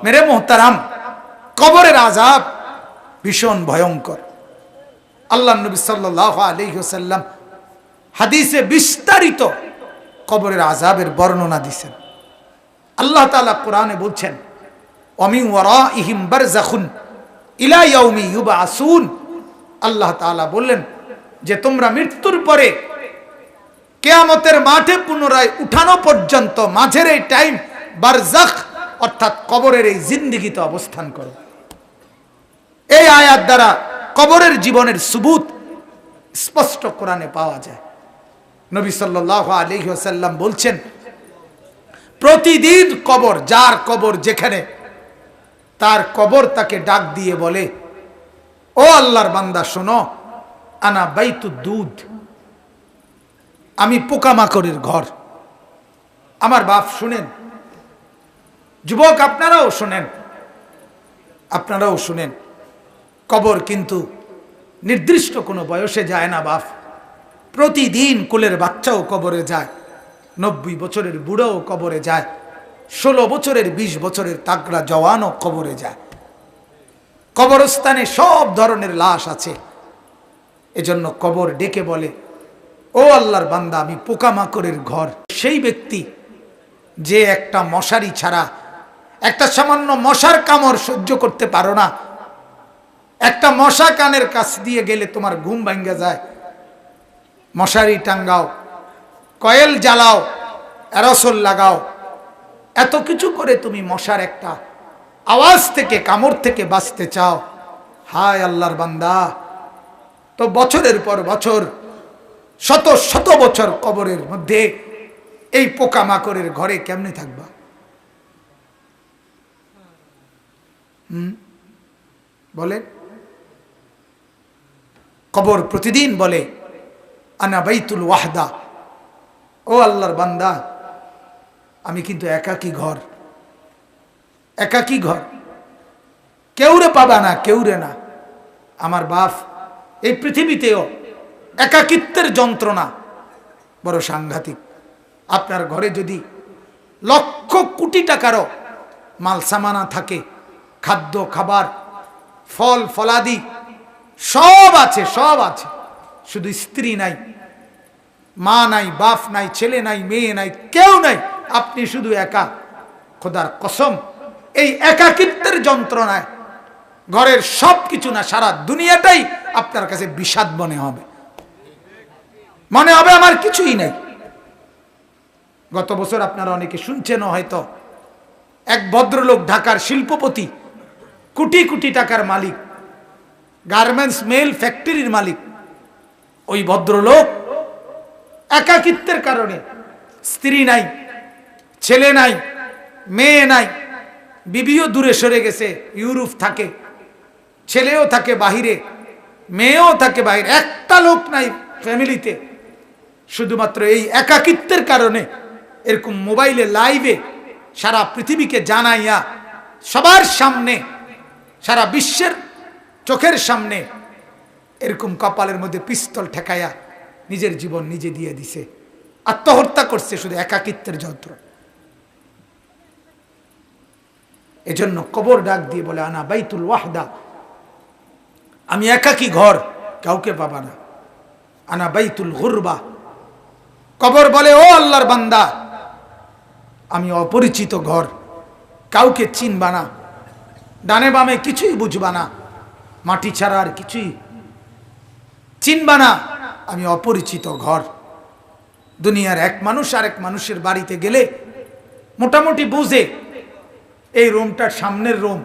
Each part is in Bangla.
মেরে মোহতারাম, কবরের আযাব ভীষণ ভয়ঙ্কর। আল্লাহ নবী সাল্লাল্লাহু আলাইহি ওয়াসাল্লাম হাদিসে বিস্তারিত কবরের আযাবের বর্ণনা দিয়েছেন। আল্লাহ তাআলা কোরআনে বলছেন, ওয়ামিন ওয়ারাইহিম বারযাখুন ইলা ইয়াউমি ইউবআসুন। আল্লাহ তাআলা বললেন যে তোমরা মৃত্যুর পরে কিয়ামতের মাঠে পুনরায় উঠানো পর্যন্ত মাঝের এই টাইম বারযাখ অর্থাৎ কবরের এই জিন্দেগিতে অবস্থান করো। এই আয়াত দ্বারা কবরের জীবনের সুবুত স্পষ্ট কোরআনে পাওয়া যায়। নবী সাল্লাল্লাহু আলাইহি ওয়াসাল্লাম বলছেন, প্রতিদিন কবর, যার কবর যেখানে, তার কবর তাকে ডাক দিয়ে বলে, ও আল্লাহর বান্দা শোনো, আনা বাইতুদ দুধ, আমি পোকামাকড়ের ঘর। আমার বাপ শুনেন, যুবক আপনারাও শুনেন, আপনারাও শুনেন, কবর কিন্তু নির্দিষ্ট কোনো বয়সে যায় না বাপ। প্রতিদিন কোলের বাচ্চাও কবরে যায়, 90 বছরের বুড়োও কবরে যায়, 16 বছরের 20 বছরের তাগড়া জওয়ানও কবরে যায়। কবরস্থানে সব ধরনের লাশ আছে। এজন্য কবর ডেকে বলে, ও আল্লাহর বান্দা আমি পোকামাকড়ের ঘর। সেই ব্যক্তি যে একটা মশারি ছাড়া, একটা সামান্য মশার কামড় সহ্য করতে পারো না, একটা মশা কানের কাছ দিয়ে গেলে তোমার ঘুম ভাঙ্গা যায়, মশারি টাঙ্গাও, কয়েল জ্বালাও, অ্যারোসল লাগাও, এত কিছু করে তুমি মশার একটা আওয়াজ থেকে, কামড় থেকে বাঁচতে চাও। হায় আল্লাহর বান্দা, তো বছরের পর বছর, শত শত বছর কবরের মধ্যে এই পোকামাকড়ের ঘরে কেমনে থাকবা? বলে কবর প্রতিদিন বলে, আনা বাইতুল ওয়াহদা, ও আল্লাহর বান্দা আমি কিন্তু একাকী ঘর, একাকী ঘর, কেউরে পাবা না, কেউরে না। আমার বাপ, এই পৃথিবীতেও একাকিত্বের যন্ত্রণা বড় সাংঘাতিক। আপনার ঘরে যদি লক্ষ কোটি টাকারও মাল সামানা থাকে, খাদ্য খাবার, ফল ফলাদি সব আছে, সব আছে, শুধু স্ত্রী নাই, মা নাই, বাপ নাই, ছেলে নাই, মেয়ে নাই, কেউ নাই, আপনি শুধু একা, খোদার কসম এই একাকিত্বের যন্ত্রণায় ঘরের সব কিছু না, সারা দুনিয়াটাই আপনার কাছে বিষাদ মনে হবে, মনে হবে আমার কিছুই নেই। গত বছর আপনারা অনেকে শুনছেন হয়তো, এক ভদ্রলোক, ঢাকার শিল্পপতি, কোটি কোটি টাকার মালিক, গার্মেন্টস মেল ফ্যাক্টরির মালিক, ওই ভদ্রলোক একাকিত্বের কারণে, স্ত্রী নাই, ছেলে নাই, মেয়ে নাই, বিবিও দূরে সরে গেছে, ইউরোপ থাকে, ছেলেও থাকে বাহিরে, মেয়েও থাকে বাহিরে, একটা লোক নাই ফ্যামিলিতে। শুধুমাত্র এই একাকিত্বের কারণে এরকম মোবাইলে লাইভে সারা পৃথিবীকে জানাইয়া, সবার সামনে, সারা বিশ্বের চোখের সামনে এরকম কপালের মধ্যে পিস্তল ঠেকাইয়া নিজের জীবন নিজে দিয়ে দিছে, আত্মহত্যা করছে শুধু একাকিত্বের যন্ত্র। এজন্য কবর ডাক দিয়ে বলে, আনা বাইতুল ওয়াহদা, আমি একাকী ঘর, কাউকে পাবা না। আনা বাইতুল গুরবা, কবর বলে, ও আল্লাহর বান্দা আমি অপরিচিত ঘর, কাউকে চিনবা না, ডানে বামে কিছুই বুঝবা না, মাটি ছাড়া আর কিছুই চিনবা না, আমি অপরিচিত ঘর। দুনিয়ার এক মানুষ আর এক মানুষের বাড়িতে গেলে মোটামুটি বুঝে, এই রুমটার সামনের রুম,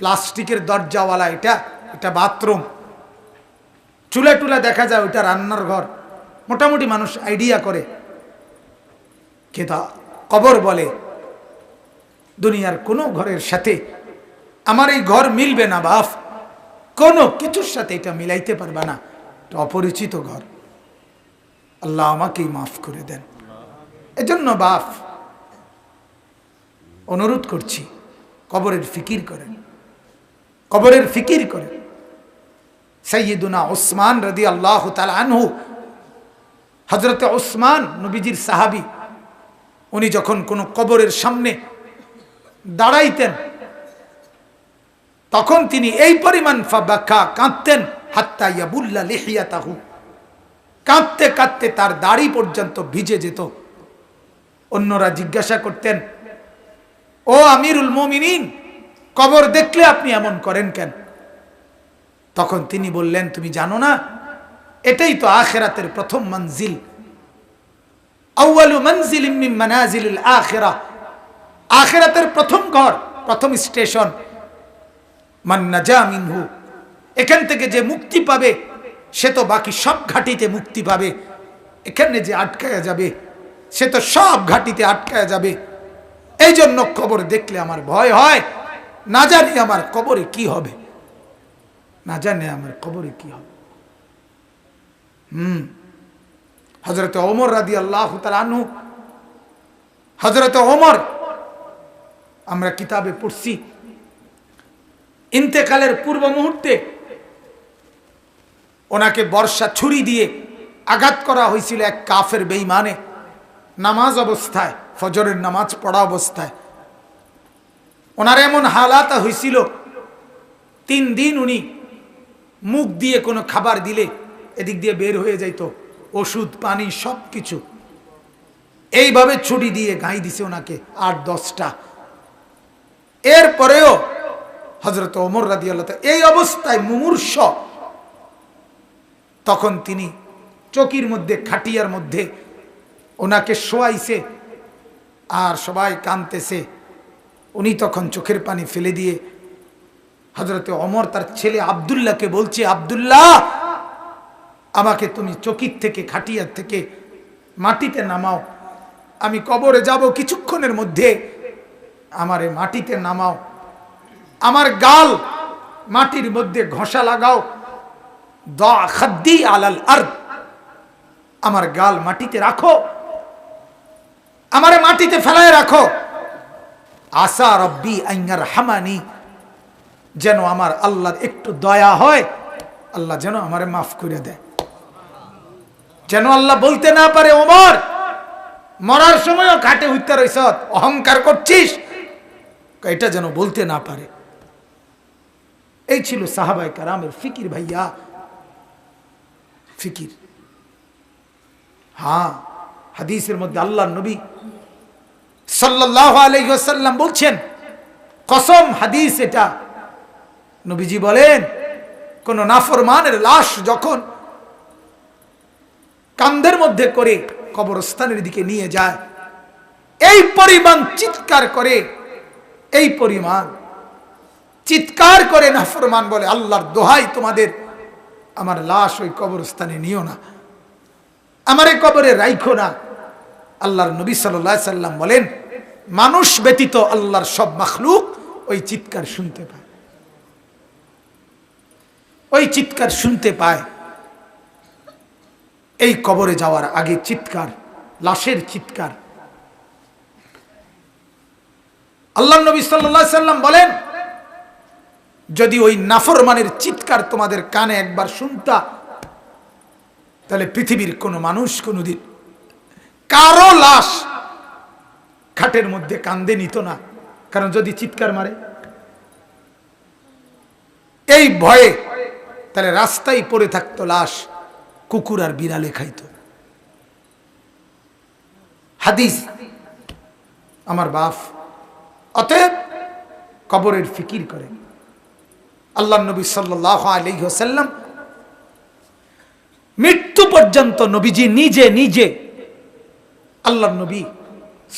প্লাস্টিকের দরজাওয়ালা, এটা বাথরুম, চুলা টুলা দেখা যায়, ওইটা রান্নার ঘর, মোটামুটি মানুষ আইডিয়া করে। কিন্তু কবর বলে, দুনিয়ার কোনো ঘরের সাথে আমার এই ঘর মিলবে না বাপ, কোনো কিছুর সাথে এটা মিলাইতে পারবে না, এটা অপরিচিত ঘর। আল্লাহ আমাকেই মাফ করে দেন। এজন্য বাপ অনুরোধ করছি, কবরের ফিকির করেন, কবরের ফিকির করেন। সাইয়্যিদুনা উসমান রাদিয়াল্লাহু তাআলা আনহু, হযরতে উসমান নবীজির সাহাবী, উনি যখন কোনো কবরের সামনে দাঁড়াইতেন তখন তিনি এই পরিমাণ ফাবাকা কাঁদতেন হাত্তা ইয়াবুল্লা লিহিয়াতাহু, কাঁদতে কাঁদতে তার দাড়ি পর্যন্ত ভিজে যেত। অন্যরা জিজ্ঞাসা করতেন, ও আমিরুল মুমিনিন, কবর দেখলে আপনি এমন করেন কেন? তখন তিনি বললেন, তুমি জানো না, এটাই তো আখিরাতের প্রথম মঞ্জিল। আউয়ালু মানজিলিম মিন মানাজিলিল আখিরাহ, আখিরাতের প্রথম ঘর, প্রথম স্টেশন। মান নাজা মিনহু, এখান থেকে যে মুক্তি পাবে সে তো বাকি সব ঘাটিতে মুক্তি পাবে। এখানে যে আটকায়া যাবে সে তো সব ঘাটিতে আটকায়া যাবে। এই জন্য কবর দেখলে আমার ভয় হয়, না জানি আমার কবরে কি হবে, না জানি আমার কবরে কি হবে। হযরত ওমর রাদিয়াল্লাহু তাআলা আনহু, হযরত ওমর আমরা কিতাবে পড়ছি, ইন্তেকালের পূর্ব মুহূর্তে ওনাকে বর্ষা ছুরি দিয়ে আঘাত করা হয়েছিল এক কাফের বেঈমানে, নামাজ অবস্থায়, ফজরের নামাজ পড়া অবস্থায়। ওনার এমন হালাত হয়েছিল, 3 দিন উনি মুখ দিয়ে কোনো খাবার দিলে এদিক দিয়ে বের হয়ে যাইত, ওষুধ পানি সব কিছু। এইভাবে ছুরি দিয়ে গাই দিছে ওনাকে 8-10টা। এরপরেও হযরত ওমর রাদিয়াল্লাহু তাআলা এই অবস্থায় মুমূর্ষ, তখন তিনি চকির মধ্যে, খাটিয়ার মধ্যে ওনাকে শোয়াইছে আর সবাই কাঁদতেছে। উনি তখন চোখের পানি ফেলে দিয়ে হযরত ওমর তার ছেলে আব্দুল্লাহকে বলছে, আব্দুল্লাহ, আমাকে তুমি চকির থেকে, খাটিয়ার থেকে মাটিতে নামাও, আমি কবরে যাব কিছুক্ষণের মধ্যে, আমারে মাটিতে নামাও, আমার গাল মাটির মধ্যে ঘষা লাগাও, দা খাদ্দি আলাল আরদ, আমার গাল মাটিতে রাখো, আমারে মাটিতে ফেলায় রাখো, আসা রব্বি আন ইয়ারহামানি, যেন আমার আল্লাহর একটু দয়া হয়, আল্লাহ যেন আমারে মাফ করে দেয়। যেন আল্লাহ বলতে না পারে, ওমর মরার সময়ও খাটে উঠতে রইছ, অহংকার করছিস, এটা যেন বলতে না পারে। এই ছিল সাহাবায়ে কেরামের ফিকির ভাইয়া, ফিকির। হ্যাঁ, হাদিসের মধ্যে আল্লাহর নবী সাল্লাল্লাহু আলাইহি ওয়াসাল্লাম বলছেন, কসম হাদিস এটা, নবীজি বলেন, কোন নাফরমানের লাশ যখন কাঁধের মধ্যে করে কবরস্থানের দিকে নিয়ে যায়, এই পরিমাণ চিৎকার করে, এই পরিমাণ চিৎকার করে নাফরমান বলে, আল্লাহর দোহাই তোমাদের, আমার লাশ ওই কবরস্থানে নিও না, আমারে কবরে রাইখো না। আল্লাহর নবী সাল্লাল্লাহু আলাইহি সাল্লাম বলেন, মানুষ ব্যতীত আল্লাহর সব মাখলুক ওই চিৎকার শুনতে পায়, ওই চিৎকার শুনতে পায়। এই কবরে যাওয়ার আগে চিৎকার, লাশের চিৎকার। আল্লাহর নবী সাল্লাল্লাহু আলাইহি সাল্লাম বলেন, যদি ওই নাফরমানের চিৎকার তোমাদের কানে একবার শুনতা, তাহলে পৃথিবীর কোনো মানুষ কোনোদিন কারো লাশ খাটের মধ্যে কান্দে নিত না। কারণ যদি চিৎকার মারে এই ভয়ে, তাহলে রাস্তায় পড়ে থাকতো লাশ, কুকুর আর বিড়ালে খাইত। হাদিস আমার বাপ। অতএব কবরের ফিকির করেন। আল্লাহর নবী সাল্লাল্লাহু আলাইহি ওয়াসাল্লাম মৃত্যু পর্যন্ত নবীজি নিজে নিজে, আল্লাহর নবী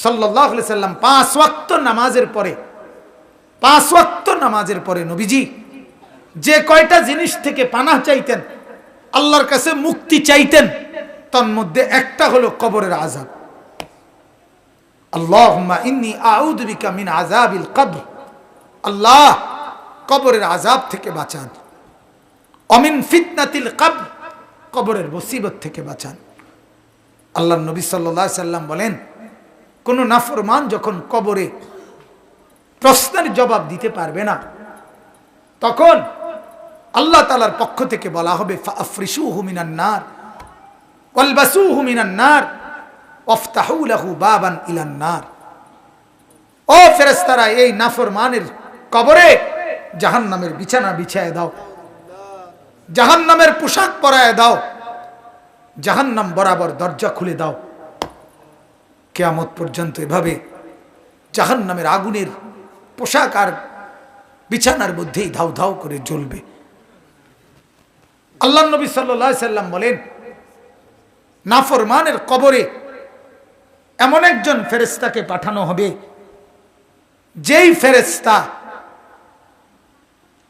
সাল্লাল্লাহু আলাইহি ওয়াসাল্লাম 5 ওয়াক্ত নামাজের পরে, 5 ওয়াক্ত নামাজের পরে নবীজি যে কয়টা জিনিস থেকে পানাহ চাইতেন, আল্লাহর কাছে মুক্তি চাইতেন, তার মধ্যে একটা হলো কবরের আযাব। আল্লাহুম্মা ইন্নী আউযু বিকা মিন আযাবিল কবর, আল্লাহ কবরের আযাব থেকে বাঁচান। অমিন ফিতনাতিল কবর, কবরের মুসিবত থেকে বাঁচান। আল্লাহর নবী সাল্লাল্লাহু আলাইহি সাল্লাম বলেন, কোন নাফরমান যখন কবরে প্রশ্নের জবাব দিতে পারবে না, তখন আল্লাহ তাআলার পক্ষ থেকে বলা হবে, ফাআফরিশুহু মিনান নার ওয়ালবাসুহু মিনান নার ওয়াফতাহু লাহু বাবান ইলান নার। ও ফেরেশতারা, এই নাফরমানের কবরে জাহান্নামের বিছানা বিছায় দাও, জাহান্নামের পোশাক পরায় দাও, জাহান্নাম বরাবর দরজা খুলে দাও। কিয়ামত পর্যন্ত এভাবে জাহান্নামের আগুনের পোশাক আর বিছানার মধ্যেই ধাউ ধাউ করে জ্বলবে। আল্লাহ নবী সাল্লাল্লাহু আলাইহি সাল্লাম বলেন, নাফরমানের কবরে এমন একজন ফেরেশতাকে পাঠানো হবে, যেই ফেরেশতা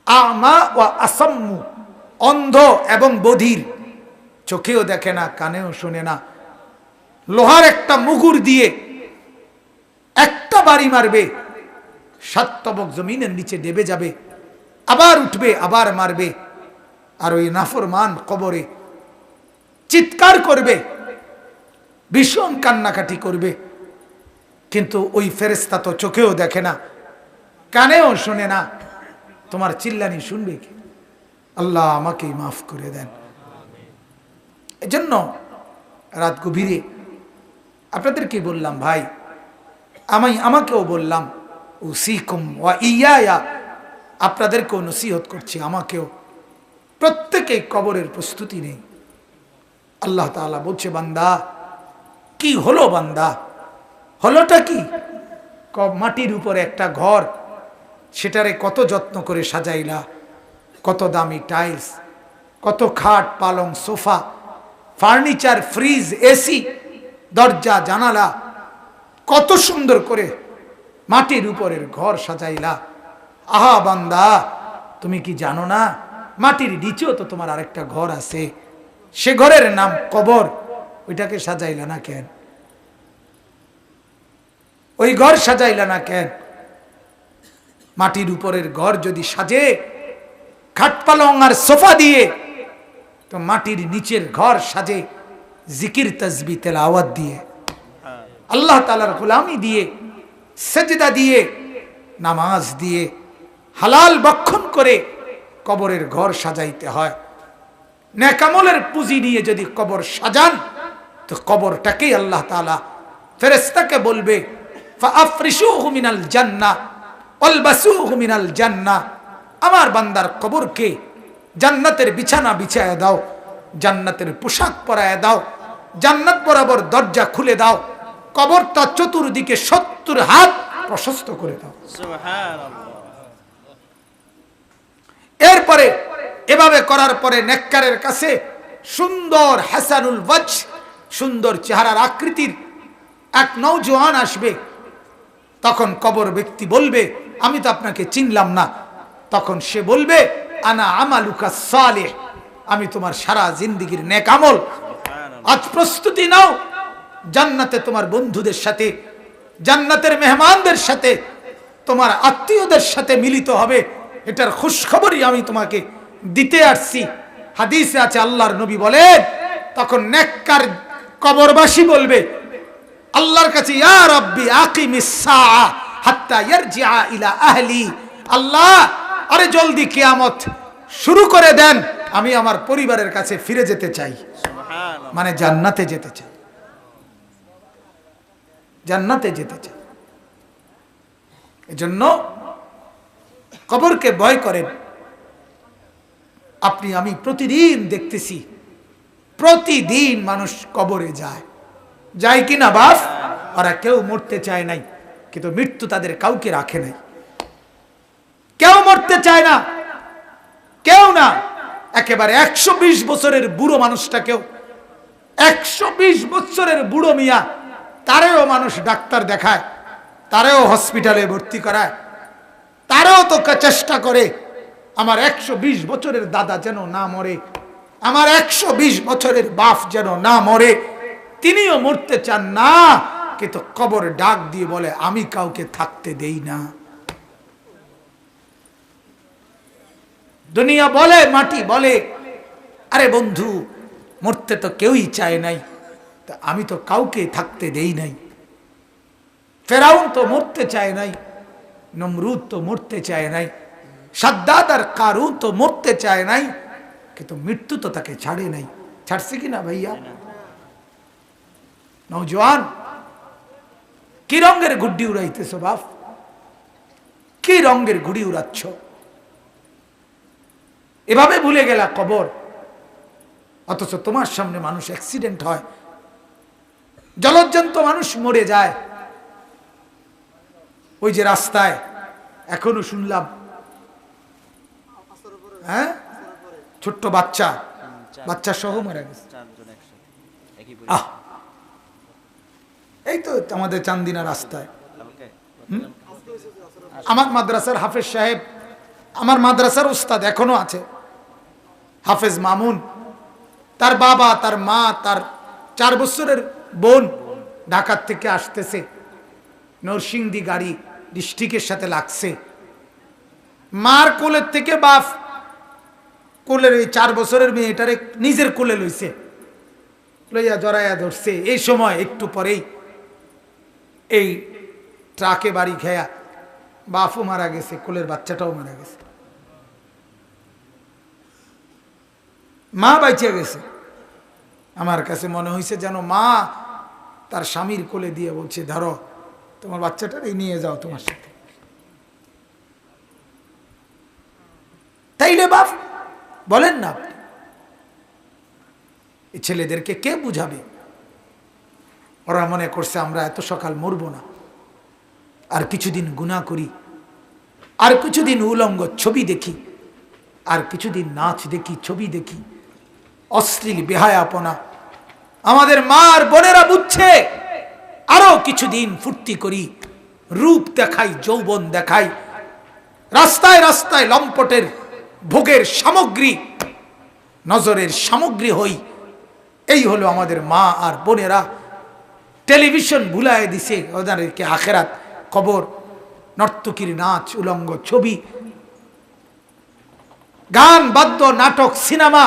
আমা ওয়া আসাম্মু, অন্ধ এবং বধির, চোখেও দেখে না, কানেও শোনে না, লোহার একটা মুগুর দিয়ে একটা বাড়ি মারবে, 7 তবক জমিনের নিচে ডেবে যাবে, আবার উঠবে, আবার মারবে। আর ওই নাফরমান কবরে চিৎকার করবে, ভীষণ কান্নাকাটি করবে, কিন্তু ওই ফেরেশতা তো চোখেও দেখে না, কানেও শোনে না, তোমার চিল্লানি শুনবে কি? আল্লাহ আমাকেই মাফ করে দেন। এজন্য রাত গভীরে আপনাদেরকে বললাম, ভাই আমাকেও বললাম, উসিকুম ওয়া ইয়া, আপনাদেরকেও নসিহত করছি, আমাকেও। প্রত্যেকেই কবরের প্রস্তুতি নেই। আল্লাহ তাআলা বলছে, বান্দা কি হলো, বান্দা হলোটা কি? মাটির উপরে একটা ঘর, সেটারে কত যত্ন করে সাজাইলা, কত দামি টাইলস, কত খাট পালং সোফা, ফার্নিচার, ফ্রিজ, এসি, দরজা জানালা, কত সুন্দর করে মাটির উপরের ঘর সাজাইলা। আহা বান্দা, তুমি কি জানো না মাটির নিচেও তো তোমার আরেকটা ঘর আছে, সে ঘরের নাম কবর। ওইটাকে সাজাইলা না কেন? ওই ঘর সাজাইলা না কেন? মাটির উপরের ঘর যদি সাজে খাট পালং আর সোফা দিয়ে, তো মাটির নিচের ঘর সাজে জিকির তাসবিহ তেলাওয়াত দিয়ে, আল্লাহ তাআলার গোলামি দিয়ে, সেজদা দিয়ে, নামাজ দিয়ে, হালাল ভক্ষণ করে কবরের ঘর সাজাইতে হয়। নেক আমলের পুঁজি নিয়ে যদি কবর সাজান, তো কবরটাকেই আল্লাহ তাআলা ফেরেশতাকে বলবে, ফাআফরিশুহু মিনাল জান্নাহ ওয়ালবাসুহু মিনাল জান্নাহ, আমার বান্দার কবরকে জান্নাতের বিছানা বিছায়া দাও, জান্নাতের পোশাক পরায়া দাও, জান্নাত বরাবর দরজা খুলে দাও, কবরটা চতুর্দিকে 70 হাত প্রশস্ত করে দাও। সুবহানাল্লাহ। এরপরে এভাবে করার পরে নেককারের কাছে সুন্দর হাসানুল ওয়াজহ, সুন্দর চেহারার আকৃতির এক নওজোয়ান আসবে। তখন কবর ব্যক্তি বলবে, আমি তো আপনাকে চিনলাম না। তখন সে বলবে, আনা আমালুকা সালেহ, আমি তোমার সারা জিন্দেগীর নেক আমল। আজ প্রস্তুতি নাও, জান্নাতে তোমার বন্ধুদের সাথে, জান্নাতের মেহমানদের সাথে, তোমার আত্মীয়দের সাথে মিলিত হবে। এটার খুশখবরই আমি তোমাকে দিতে আসছি। হাদিসে আছে, আল্লাহর নবী বলেন, তখন নেককার কবরবাসী বলবে আল্লাহর কাছে, ইয়া রাব্বি আকিমিস সাআ হাত্তা ইয়ারজিআ ইলা আহলি, আল্লাহ আরে জলদি কিয়ামত শুরু করে দেন, আমি আমার পরিবারের কাছে ফিরে যেতে চাই। সুবহানাল্লাহ। মানে জান্নাতে যেতে চাই, জান্নাতে যেতে চাই। এজন্য কবরকে ভয় করেন। আপনি আমি প্রতিদিন দেখতেছি, প্রতিদিন মানুষ কবরে যায়, যায় কিনা বাপ? ওরা কেউ মরতে চায় নাই, কিন্তু মৃত্যু তাদের কাউকে রাখে নাই। কেউ মরতে চায় না, কেউ না। একেবারে 120 বছরের বুড়ো মানুষটাকেও, 120 বছরের বুড়ো মিয়া, তারেও মানুষ ডাক্তার দেখায়, তারেও হসপিটালে ভর্তি করায়, তারেও তো চেষ্টা করে আমার 120 বছরের দাদা যেন না মরে, আমার 120 বছরের বাপ যেন না মরে। তিনিও মরতে চান না, কিন্তু কবর ডাক দিয়ে বলে, আমি কাউকে থাকতে দেই না। দুনিয়া বলে, মাটি বলে, আরে বন্ধু মরতে তো কেউই চায় নাই, তা আমি তো কাউকে থাকতে দেই নাই। ফেরাউন তো মরতে চায় নাই, নমরুদ তো মরতে চায় নাই, সাদ্দাদ আর কারুন তো মরতে চায় নাই, কিন্তু মৃত্যু তো তাকে ছাড়ে নাই। ছাড়ছে কিনা ভাইয়া? নওজোয়ান, কি রঙের গুড্ডি উড়াইতেছ বাপ? কি রঙের ঘুড়ি উড়াচ্ছ? এভাবে ভুলে গেলা কবর, অথচ তোমার সামনে মানুষ অ্যাক্সিডেন্ট হয়, জলজ্জান্ত মানুষ মরে যায়। ওই যে রাস্তায় এখনো শুনলাম, হ্যাঁ, ছোট্ট বাচ্চা সহ মারা গেছে। এই তো আমাদের চান্দিনা রাস্তায়। আমার মাদ্রাসার হাফেজ সাহেব, আমার মাদ্রাসার উস্তাদ এখনো আছে, হাফেজ মামুন, তার বাবা, তার মা, তার 4 বছরের বোন ঢাকার থেকে আসতেছে, নরসিংদী গাড়ি ডিস্ট্রিক্টের সাথে লাগছে। মার কোলের থেকে বাপ কোলের এই 4 বছরের মেয়েটারে নিজের কোলে লইছে, লইয়া জড়াইয়া ধরছে। এই সময় একটু পরেই এই ট্রাকে বাড়ি খেয়া বাপও মারা গেছে, কোলের বাচ্চাটাও মারা গেছে, মা বাইচে গেছে। আমার কাছে মনে হয়েছে যেন মা তার স্বামীর কোলে দিয়ে বলছে, ধরো তোমার বাচ্চাটারে নিয়ে যাও তোমার সাথে। তাইলে বাপ বলেন না, এই ছেলেদেরকে কে বুঝাবে? ওরা মনে করছে আমরা এত সকাল মরবো না, আর কিছুদিন গুনাহ করি, আর কিছুদিন উলঙ্গ ছবি দেখি, আর কিছুদিন নাচ দেখি, ছবি দেখি, অশ্লীল বেহায়াপনা। আমাদের মা আর বোনেরা বুঝছে আরো কিছুদিন ফুর্তি করি, রূপ দেখাই, যৌবন দেখাই, রাস্তায় রাস্তায় লম্পটের ভোগের সামগ্রী, নজরের সামগ্রী হই। এই হলো আমাদের মা আর বোনেরা। টেলিভিশন ভুলায় দিছে ওদেরকে আখেরাত, কবর, নর্তকীর নাচ, উলঙ্গ ছবি, গান, বাদ্য, নাটক, সিনেমা,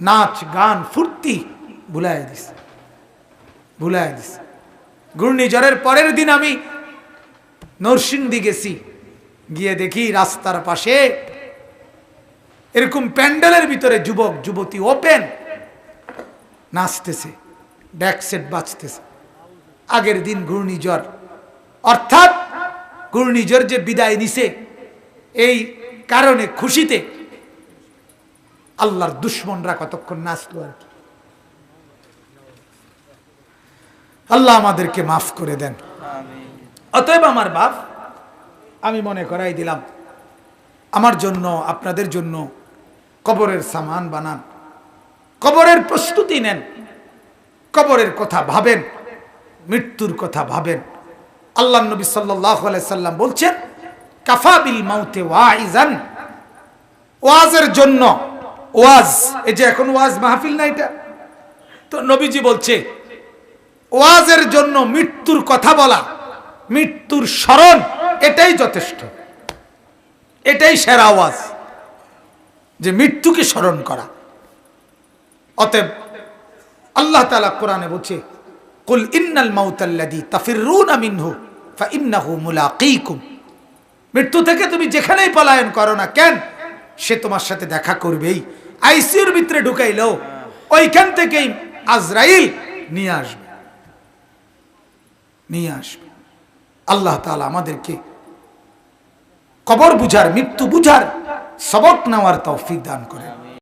নাচ গান, ফুর্তি ভুলায় দিছে, ভুলায় দিছে। ঘূর্ণিঝড়ের পরের দিন আমি নরসিংদী গেছি, গিয়ে দেখি রাস্তার পাশে এরকম প্যান্ডেলের ভিতরে যুবক যুবতী ওপেন নাচতেছে, ড্যাক সেট বাজতেছে। আগের দিন ঘূর্ণিঝড়, অর্থাৎ ঘূর্ণিঝড় যে বিদায় নিছে এই কারণে খুশিতে আল্লাহর দুশ্মনরা কতক্ষণ নাচলো আর কি। আল্লাহ আমাদেরকে মাফ করে দেন। অতএব আমার বাপ, আমি মনে করাই দিলাম, আমার জন্য আপনাদের জন্য কবরের সামান বানান, কবরের প্রস্তুতি নেন, কবরের কথা ভাবেন, মৃত্যুর কথা ভাবেন। আল্লাহ নবী সাল্লাল্লাহু আলাইহি সাল্লাম বলছেন, কাফা বিল মাউতে ওয়াইজান, ওয়াজের জন্য ওয়াজ, এই যে এখন ওয়াজ মাহফিল না এটা, তো নবীজি বলছে ওয়াজের জন্য মৃত্যুর কথা বলা, মৃত্যুর স্মরণ, এটাই যথেষ্ট, এটাই সেরা ওয়াজ, যে মৃত্যুকে স্মরণ করা। অতএব আল্লাহ তাআলা কোরআনে বলছে, কুল ইন্নাল মাউতাল্লাযী তাফিররুনা মিনহু ফাইন্নাহু মুলাকীকুম, মৃত্যু থেকে তুমি যেখানেই পলায়ন করো না কেন, সে তোমার সাথে দেখা করবেই। আইসিইউর ভিতরে ঢুকাইলো ওইখান থেকেই আজরাইল নিয়ে আসবে, নিয়ে আসবে। আল্লাহ তাআলা আমাদেরকে কবর বুঝার, মৃত্যু বুঝার সবক নেওয়ার তৌফিক দান করেন।